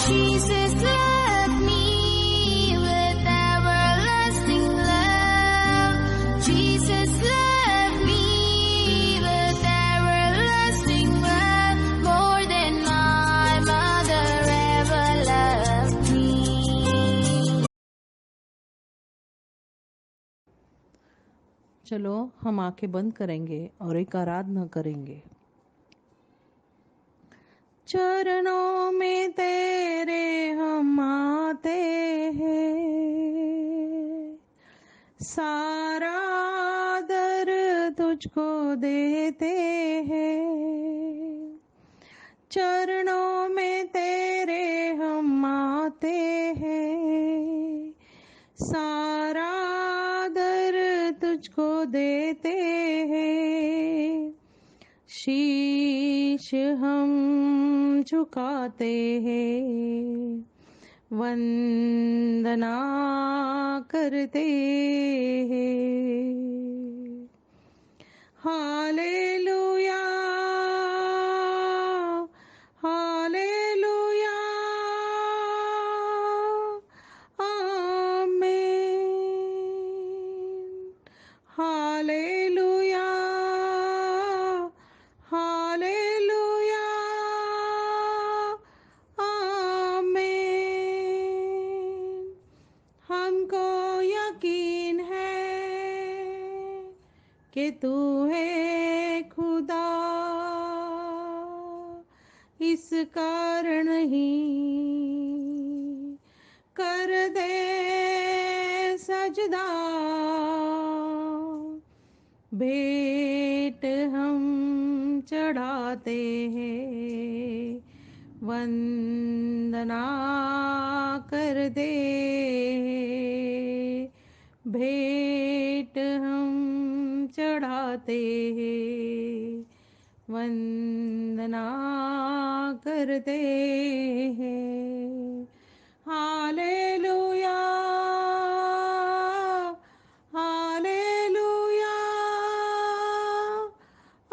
Jesus loved me with everlasting love. Jesus loved me with everlasting love, more than my mother ever loved me. चलो हम आंखें बंद करेंगे और एक आराधना करेंगे। चरणों में तेरे हम आते हैं, सारा दर तुझको देते हैं। चरणों में तेरे हम आते हैं, सारा दर तुझको देते हैं। शीश हम झुकाते हैं, वंदना करते हैं। हालेलुया, हालेलुया, आमीन। हालेलुया, हालेलुया, आमीन। हमको यकीन है कि तू है खुदा, इस कारण ही कर दे सजदा। भेंट हम चढ़ाते हैं, वंदना करते हैं। भेंट हम चढ़ाते हैं, वंदना करते हैं। हालेलुया, हालेलुया,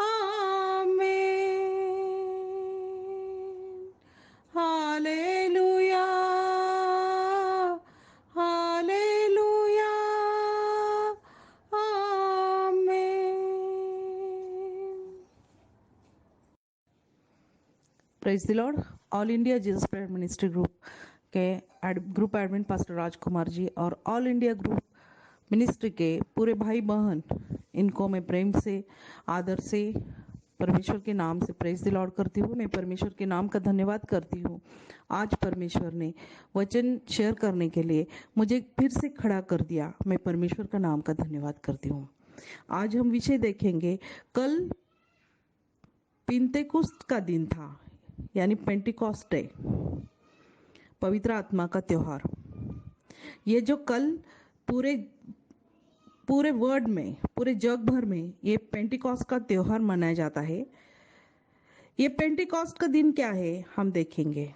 आमीन। हालेलुया, हालेलुया, आमीन। Praise the Lord. All India Jesus prayer ministry group के group admin pastor Rajkumar ji और ऑल इंडिया ग्रुप मिनिस्ट्री के पूरे भाई बहन, इनको मैं प्रेम से, आदर से, परमेश्वर के नाम से प्रेज द लॉर्ड करती हूँ। मैं परमेश्वर के नाम का धन्यवाद करती हूँ। आज परमेश्वर ने वचन शेयर करने के लिए मुझे फिर से खड़ा कर दिया। मैं परमेश्वर का नाम का धन्यवाद करती हूँ। आज हम विषय देखेंगे, कल पिंतेकुस्त का दिन था, यानी पेंटिकॉस्ट डे, पवित्र आत्मा का त्योहार। ये जो कल पूरे वर्ल्ड में, पूरे जग भर में ये पेंटिकॉस्ट का त्योहार मनाया जाता है। ये पेंटिकॉस्ट का दिन क्या है हम देखेंगे।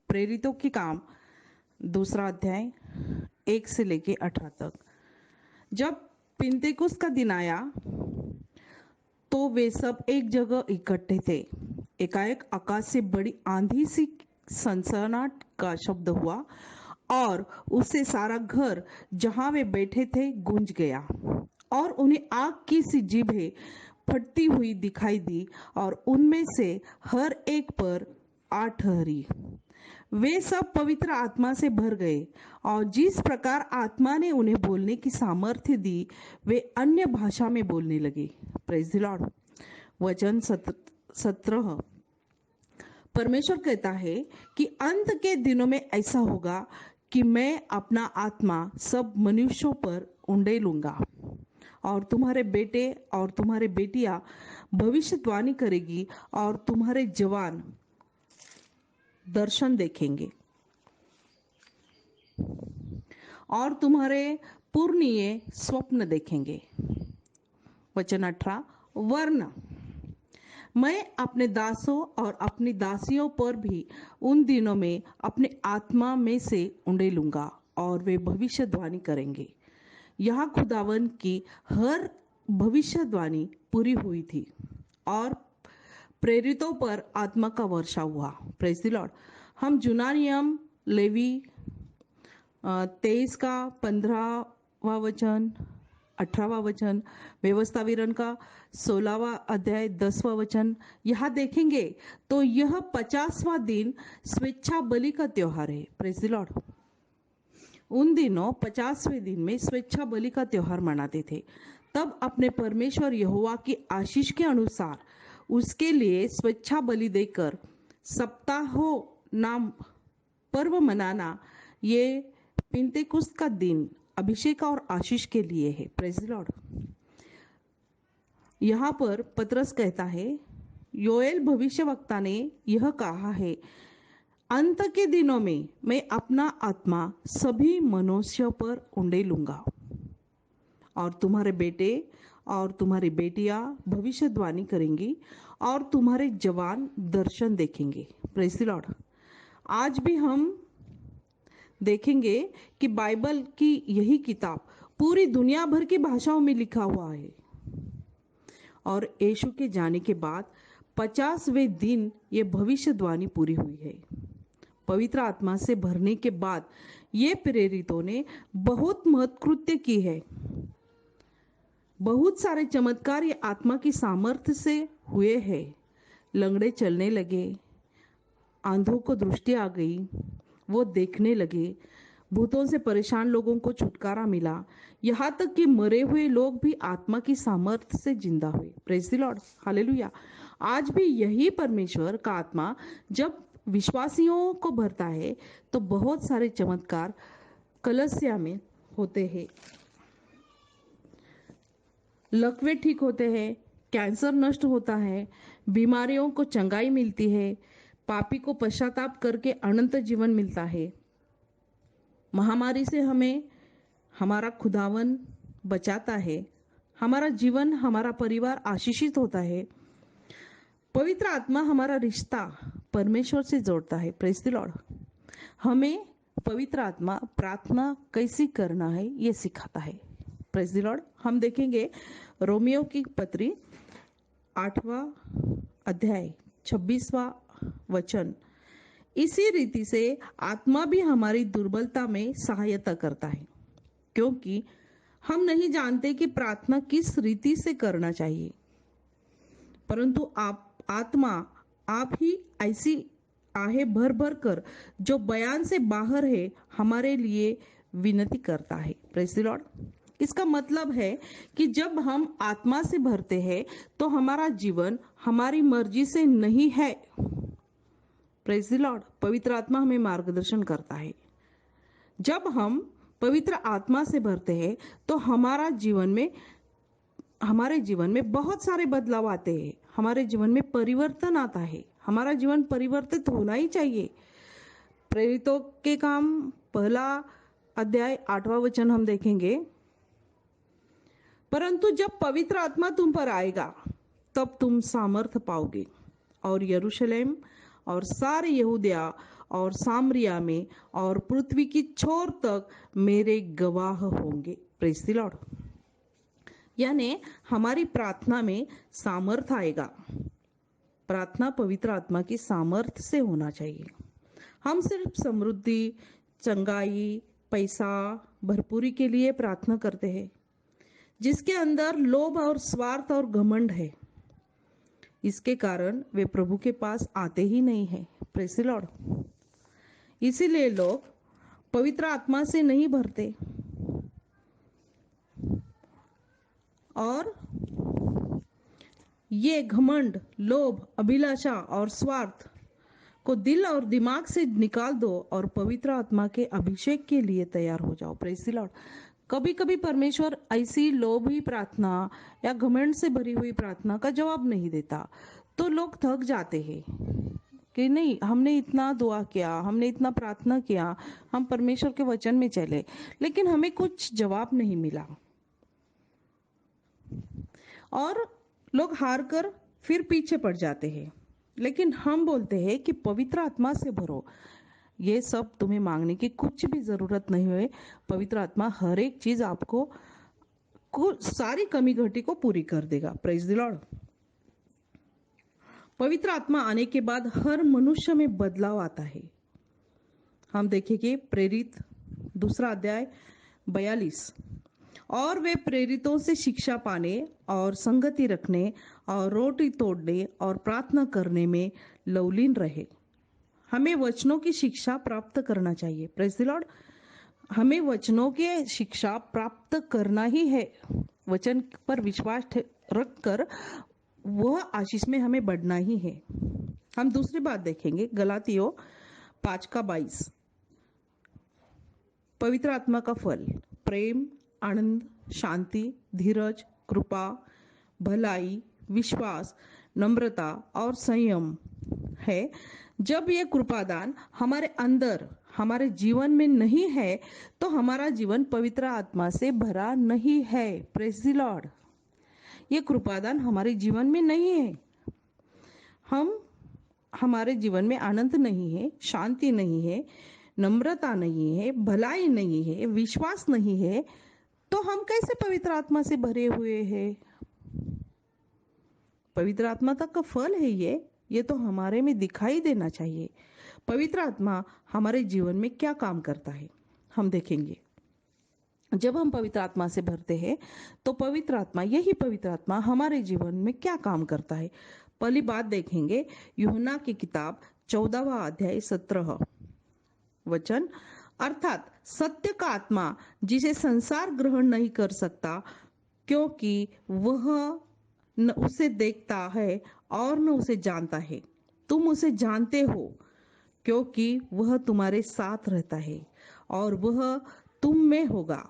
प्रेरितों की काम 2 अध्याय 1 से लेके 18 तक। जब पिंतेकुस्त का दिन आया तो वे सब एक जगह इकट्ठे थे। एकाएक आकाश से बड़ी आंधी सी सनसनाहट का शब्द हुआ और उससे सारा घर जहां वे बैठे थे गूंज गया, और उन्हें आग की सी जीभें फटती हुई दिखाई दी और उनमें से हर एक पर आ ठहरी। वे सब पवित्र आत्मा से भर गए और जिस प्रकार आत्मा ने उन्हें बोलने की सामर्थ्य दी, वे अन्य भाषा में बोलने लगे। Praise the Lord. वचन 17। परमेश्वर कहता है कि अंत के दिनों में ऐसा होगा कि मैं अपना आत्मा सब मनुष्यों पर उंडेलूंगा, और तुम्हारे बेटे और तुम्हारे बेटियां भविष्यवाणी करेगी, और तुम्हारे जवान दर्शन देखेंगे, और तुम्हारे पुरनिये स्वप्न देखेंगे। वचन 18। वरन मैं अपने दासों और अपनी दासियों पर भी उन दिनों में अपने आत्मा में से उंडेलूंगा, और वे भविष्यवाणी करेंगे। यहाँ खुदावन की हर भविष्यवाणी पूरी हुई थी और प्रेरितों पर आत्मा का वर्षा हुआ। Praise the Lord. हम जुना नियम लेवी 23 का 15वां वचन, 18वां वचन, व्यवस्था विवरण का 16वां अध्याय 10वां वचन यहाँ देखेंगे तो यह 50वां दिन स्वेच्छा बलि का त्योहार है। Praise the Lord. उन दिनों 50वें दिन में स्वेच्छा बलि का त्योहार मनाते थे। तब अपने परमेश्वर यहोवा की आशीष के अनुसार उसके लिए स्वेच्छा बलि देकर सप्ताहों नाम पर्व मनाना, ये पिंतेकुस्त का दिन अभिषेक और आशीष के लिए है। Praise the Lord. यहाँ पर पतरस कहता है, योएल भविष्यवक्ता ने यह कहा है, अंत के दिनों में मैं अपना आत्मा सभी मनुष्यों पर उंडेलूंगा और तुम्हारे बेटे और तुम्हारी बेटियां भविष्यवाणी करेंगी और तुम्हारे जवान दर्शन देखेंगे। Praise the Lord. आज भी हम देखेंगे कि बाइबल की यही किताब पूरी दुनिया भर की भाषाओं में लिखा हुआ है और यीशु के जाने के बाद 50वें दिन ये भविष्यवाणी पूरी हुई है। पवित्र आत्मा से भरने के बाद ये प्रेरितों ने बहुत महत्कृत्य की है। बहुत सारे चमत्कार ये आत्मा की सामर्थ्य से हुए हैं। लंगड़े चलने लगे, आंधों को दृष्टि आ गई, वो देखने लगे, भूतों से परेशान लोगों को छुटकारा मिला, यहाँ तक कि मरे हुए लोग भी आत्मा की सामर्थ्य से जिंदा हुए। Praise the Lord, hallelujah. आज भी यही परमेश्वर का आत्मा जब विश्वासियों को भरता है तो बहुत सारे चमत्कार कलसिया में होते हैं। लकवे ठीक होते हैं, कैंसर नष्ट होता है, बीमारियों को चंगाई मिलती है, पापी को पश्चाताप करके अनंत जीवन मिलता है। महामारी से हमें हमारा खुदावन बचाता है। हमारा जीवन, हमारा परिवार आशीषित होता है। पवित्र आत्मा हमारा रिश्ता परमेश्वर से जोड़ता है। Praise the Lord. हमें पवित्र आत्मा प्रार्थना कैसी करना है ये सिखाता है। Praise the Lord. हम देखेंगे रोमियो की पत्री 8वां अध्याय 26वां वचन। इसी रीति से आत्मा भी हमारी दुर्बलता में सहायता करता है, क्योंकि हम नहीं जानते कि प्रार्थना किस रीति से करना चाहिए, परंतु आत्मा आप ही ऐसी आहे भर भर कर जो बयान से बाहर है हमारे लिए विनती करता है। Praise the Lord. इसका मतलब है कि जब हम आत्मा से भरते हैं तो हमारा जीवन हमारी मर्जी से नहीं है। Praise the Lord. पवित्र आत्मा हमें मार्गदर्शन करता है। जब हम पवित्र आत्मा से भरते हैं तो हमारे जीवन में बहुत सारे बदलाव आते हैं। हमारे जीवन में परिवर्तन आता है। हमारा जीवन परिवर्तित होना ही चाहिए। प्रेरितों के काम 1 अध्याय 8वां वचन हम देखेंगे, परंतु जब पवित्र आत्मा तुम पर आएगा तब तुम सामर्थ पाओगे और यरूशलेम और सारे यहूदिया और सामरिया में और पृथ्वी की छोर तक मेरे गवाह होंगे। Praise the Lord. यानी हमारी प्रार्थना में सामर्थ आएगा। प्रार्थना पवित्र आत्मा की सामर्थ्य से होना चाहिए। हम सिर्फ समृद्धि, चंगाई, पैसा, भरपूरी के लिए प्रार्थना करते हैं, जिसके अंदर लोभ और स्वार्थ और घमंड है। इसके कारण वे प्रभु के पास आते ही नहीं है। Praise the Lord. इसीलिए लोग पवित्र आत्मा से नहीं भरते और ये घमंड, लोभ, अभिलाषा और स्वार्थ को दिल और दिमाग से निकाल दो और पवित्र आत्मा के अभिषेक के लिए तैयार हो जाओ। Praise the Lord. कभी कभी परमेश्वर ऐसी लोभी प्रार्थना या घमंड से भरी हुई प्रार्थना का जवाब नहीं देता, तो लोग थक जाते हैं कि नहीं, हमने इतना दुआ किया, हमने इतना प्रार्थना किया, हम परमेश्वर के वचन में चले, लेकिन हमें कुछ जवाब नहीं मिला और लोग हार कर फिर पीछे पड़ जाते हैं। लेकिन हम बोलते हैं कि पवित्र आत्मा से भरो। ये सब तुम्हें मांगने की कुछ भी जरूरत नहीं है। पवित्र आत्मा हर एक चीज आपको सारी कमी घटी को पूरी कर देगा। Praise the Lord. पवित्र आत्मा आने के बाद हर मनुष्य में बदलाव आता है। हम देखेंगे प्रेरित दूसरा अध्याय 42। और वे प्रेरितों से शिक्षा पाने और संगति रखने और रोटी तोड़ने और प्रार्थना करने में लवलीन रहे। हमें वचनों की शिक्षा प्राप्त करना चाहिए। Praise the Lord. हमें वचनों की शिक्षा प्राप्त करना ही है। वचन पर विश्वास रखकर वह आशीष में हमें बढ़ना ही है। हम दूसरी बात देखेंगे गलातियों 5:22। पवित्र आत्मा का फल प्रेम, आनंद, शांति, धीरज, कृपा, भलाई, विश्वास, नम्रता और संयम है। जब यह कृपादान हमारे अंदर हमारे जीवन में नहीं है तो हमारा जीवन पवित्र आत्मा से भरा नहीं है। Praise the Lord. ये कृपादान हमारे जीवन में नहीं है। हमारे जीवन में आनंद नहीं है, शांति नहीं है, नम्रता नहीं है, भलाई नहीं है, विश्वास नहीं है, तो हम कैसे पवित्र आत्मा से भरे हुए हैं? पवित्र आत्मा का फल है ये तो हमारे में दिखाई देना चाहिए। पवित्र आत्मा हमारे जीवन में क्या काम करता है हम देखेंगे। जब हम पवित्र आत्मा से भरते हैं तो यही पवित्र आत्मा हमारे जीवन में क्या काम करता है। पहली बात देखेंगे यूहन्ना की किताब 14वां अध्याय 17 वचन, अर्थात सत्य का आत्मा जिसे संसार ग्रहण नहीं कर सकता क्योंकि वह न उसे देखता है और न उसे जानता है। तुम उसे जानते हो क्योंकि वह तुम्हारे साथ रहता है और वह तुम में होगा।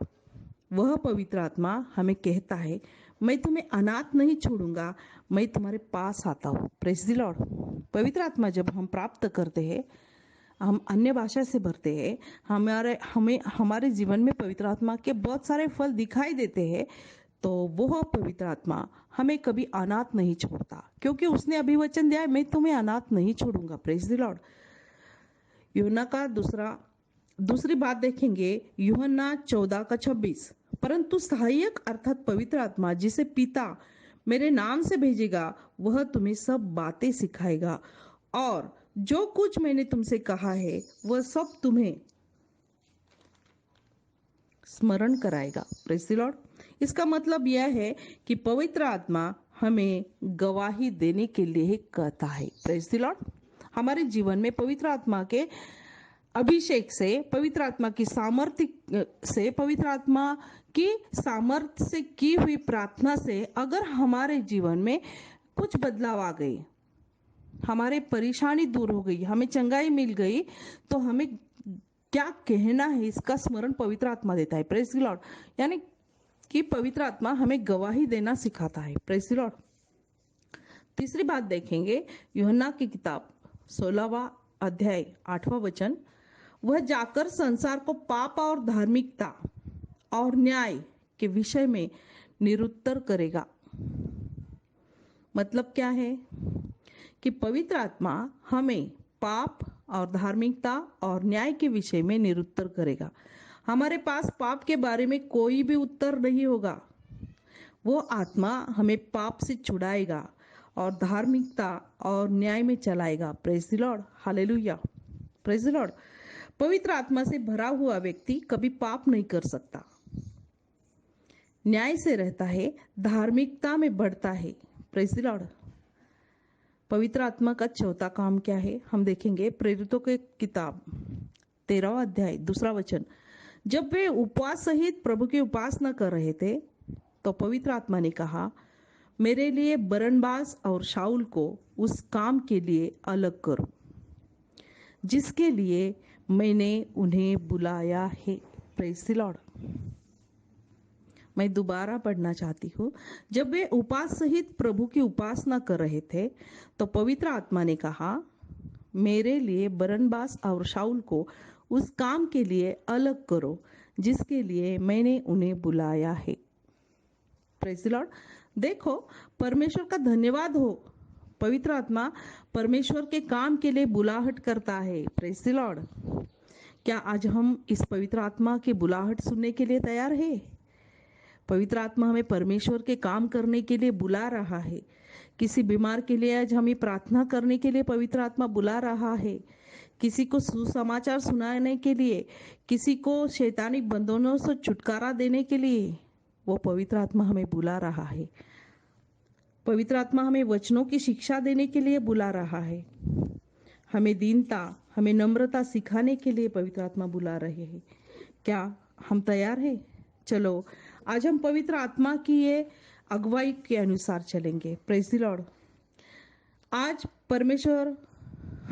वह पवित्र आत्मा हमें कहता है, मैं तुम्हें अनाथ नहीं छोड़ूंगा, मैं तुम्हारे पास आता हूँ। Praise the Lord. पवित्र आत्मा जब हम प्राप्त करते हैं, हम अन्य भाषा से भरते हैं, हमारे जीवन में पवित्र आत्मा के बहुत सारे फल दिखाई देते हैं, तो वह पवित्र आत्मा हमें कभी अनाथ नहीं छोड़ता क्योंकि उसने अभिवचन दिया है, मैं तुम्हें अनाथ नहीं छोड़ूंगा। Praise the Lord. यूहन्ना का दूसरी बात देखेंगे यूहन्ना 14:26, परंतु सहायक अर्थात पवित्र आत्मा जिसे पिता मेरे नाम से भेजेगा वह तुम्हें सब बातें सिखाएगा और जो कुछ मैंने तुमसे कहा है वह सब तुम्हें स्मरण कराएगा। Praise the Lord. इसका मतलब यह है कि पवित्र आत्मा हमें गवाही देने के लिए कहता है। Praise the Lord. हमारे जीवन में पवित्र आत्मा के अभिषेक से, पवित्र आत्मा की सामर्थ्य से, पवित्र आत्मा की सामर्थ्य से की हुई प्रार्थना से अगर हमारे जीवन में कुछ बदलाव आ गए, हमारे परेशानी दूर हो गई, हमें चंगाई मिल गई, तो हमें क्या कहना है इसका स्मरण पवित्र आत्मा देता है। Praise the Lord. यानी कि पवित्र आत्मा हमें गवाही देना सिखाता है। Praise the Lord. तीसरी बात देखेंगे यूहन्ना की किताब 16वां अध्याय 8वां वचन, वह जाकर संसार को पाप और धार्मिकता और न्याय के विषय में निरुत्तर करेगा। मतलब क्या है कि पवित्र आत्मा हमें पाप और धार्मिकता और न्याय के विषय में निरुत्तर करेगा। हमारे पास पाप के बारे में कोई भी उत्तर नहीं होगा। वो आत्मा हमें पाप से छुड़ाएगा और धार्मिकता और न्याय में चलाएगा। Praise the Lord. Hallelujah. Praise the Lord. पवित्र आत्मा से भरा हुआ व्यक्ति कभी पाप नहीं कर सकता, न्याय से रहता है, धार्मिकता में बढ़ता है। Praise the Lord. पवित्र आत्मा का चौथा काम क्या है हम देखेंगे प्रेरितों के किताब 13वां अध्याय 2 वचन, जब वे उपवास सहित प्रभु की उपासना कर रहे थे तो पवित्र आत्मा ने कहा, मेरे लिए बरनबास और शाऊल को उस काम के लिए अलग करो जिसके लिए मैंने उन्हें बुलाया है। Praise the Lord. मैं दोबारा पढ़ना चाहती हूँ। जब वे उपवास सहित प्रभु की उपासना कर रहे थे तो पवित्र आत्मा ने कहा, मेरे लिए बरनबास और शाऊल को उस काम के लिए अलग करो जिसके लिए मैंने उन्हें बुलाया है। Praise the Lord. देखो, परमेश्वर का धन्यवाद हो, पवित्र आत्मा परमेश्वर के काम के लिए बुलाहट करता है। Praise the Lord. क्या आज हम इस पवित्र आत्मा की बुलाहट सुनने के लिए तैयार है? पवित्र आत्मा हमें परमेश्वर के काम करने के लिए बुला रहा है। किसी बीमार के लिए आज हमें प्रार्थना करने के लिए पवित्र आत्मा बुला रहा है। किसी को सुसमाचार सुनाने के लिए, किसी को शैतानी बंधनों से छुटकारा देने के लिए वो पवित्र आत्मा हमें बुला रहा है। पवित्र आत्मा हमें वचनों की शिक्षा देने के लिए बुला रहा है। हमें दीनता, हमें नम्रता सिखाने के लिए पवित्र आत्मा बुला रहे हैं। क्या हम तैयार हैं? चलो आज हम पवित्र आत्मा की ये अगुवाई के अनुसार चलेंगे। Praise the Lord. आज परमेश्वर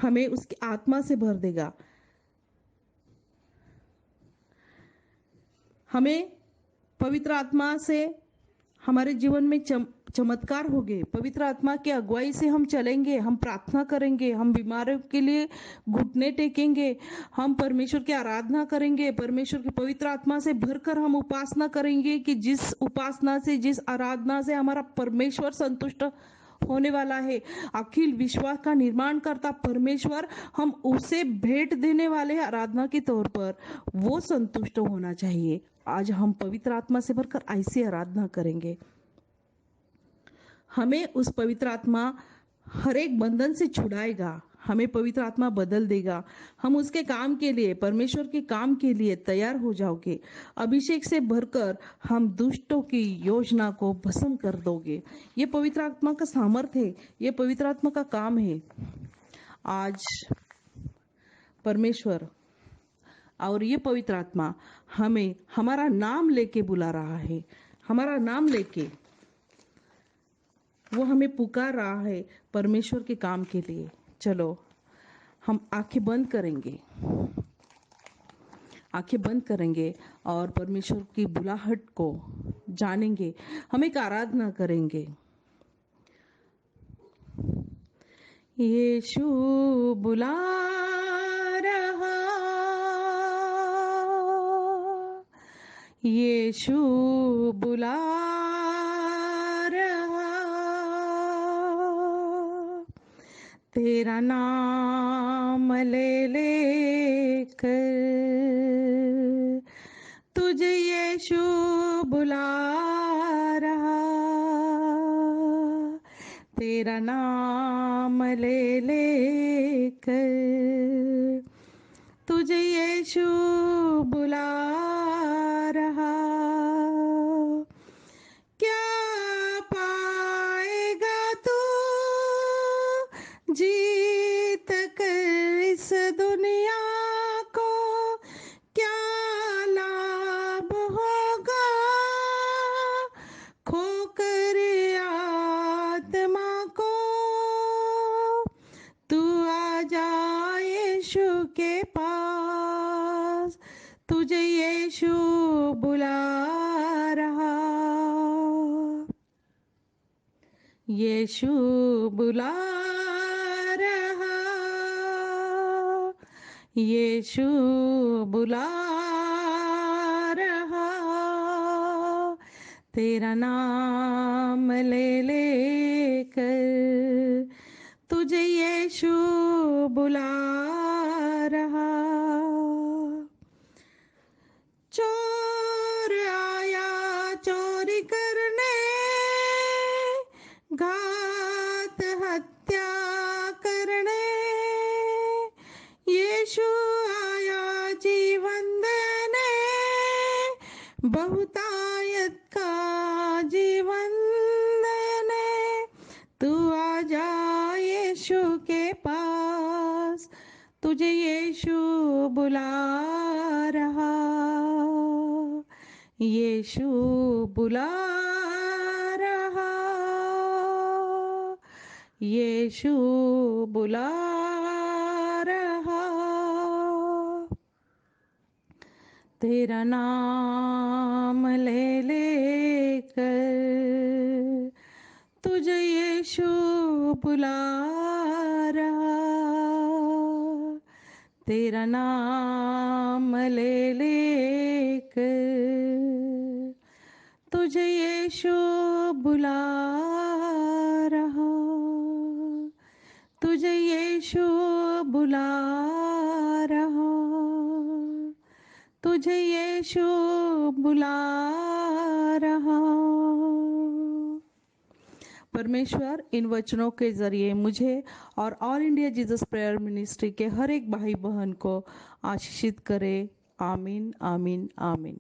हमें उसकी आत्मा से भर देगा। हमें पवित्र आत्मा से हमारे जीवन में चमत्कार होंगे। पवित्र आत्मा की अगुवाई से हम चलेंगे, हम प्रार्थना करेंगे, हम बीमारों के लिए घुटने टेकेंगे, हम परमेश्वर की आराधना करेंगे, परमेश्वर की पवित्र आत्मा से भरकर हम उपासना करेंगे कि जिस उपासना से, जिस आराधना से हमारा परमेश्वर संतुष्ट होने वाला है, अखिल विश्वास का निर्माण करता परमेश्वर, हम उसे भेंट देने वाले हैं आराधना के तौर पर, वो संतुष्ट होना चाहिए। आज हम पवित्र आत्मा से भरकर ऐसी आराधना करेंगे। हमें उस पवित्र आत्मा हर एक बंधन से छुड़ाएगा, हमें पवित्र आत्मा बदल देगा। हम उसके काम के लिए, परमेश्वर के काम के लिए तैयार हो जाओगे। अभिषेक से भरकर हम दुष्टों की योजना को भस्म कर दोगे। ये पवित्र आत्मा का सामर्थ्य है, ये पवित्र आत्मा का काम है। आज परमेश्वर और ये पवित्र आत्मा हमें हमारा नाम लेके बुला रहा है। हमारा नाम लेके वो हमें पुकार रहा है परमेश्वर के काम के लिए। चलो हम आंखें बंद करेंगे, आंखें बंद करेंगे और परमेश्वर की बुलाहट को जानेंगे। हम एक आराधना करेंगे। यीशु बुला रहा, यीशु बुला रहा, तेरा नाम ले लेकर तुझे यीशु बुला रहा, तेरा नाम ले लेकर तुझे यीशु बुला रहा। क्या पाएगा तू जीत कर इस दुनिया को, क्या लाभ होगा खोकर आत्मा को। तू आ जा यीशु के पास, तुझे यीशु बुला रहा, यीशु बुला रहा, यीशु बुला रहा, तेरा नाम ले लेकर तुझे यीशु बुला रहा। चोर आया चोरी करने, घात हत्या करने, यीशु आया जीवन देने, बहुतायत का जीवन देने। तू आ जा यीशु के पास, तुझे यीशु बुला रहा, यीशु बुला रहा, यीशु बुला रहा, तेरा नाम ले लेकर तुझे यीशु बुला रहा, तेरा नाम ले लेकर तुझे यीशु बुला रहा, तुझे यीशु बुला रहा, तुझे यीशु बुला रहा। परमेश्वर इन वचनों के जरिए मुझे और all India Jesus prayer ministry के हर एक भाई बहन को आशीषित करे। आमीन आमीन आमीन।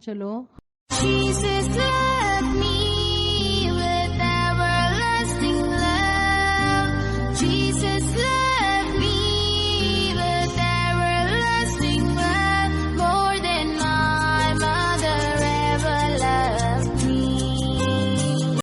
चलो Jesus loves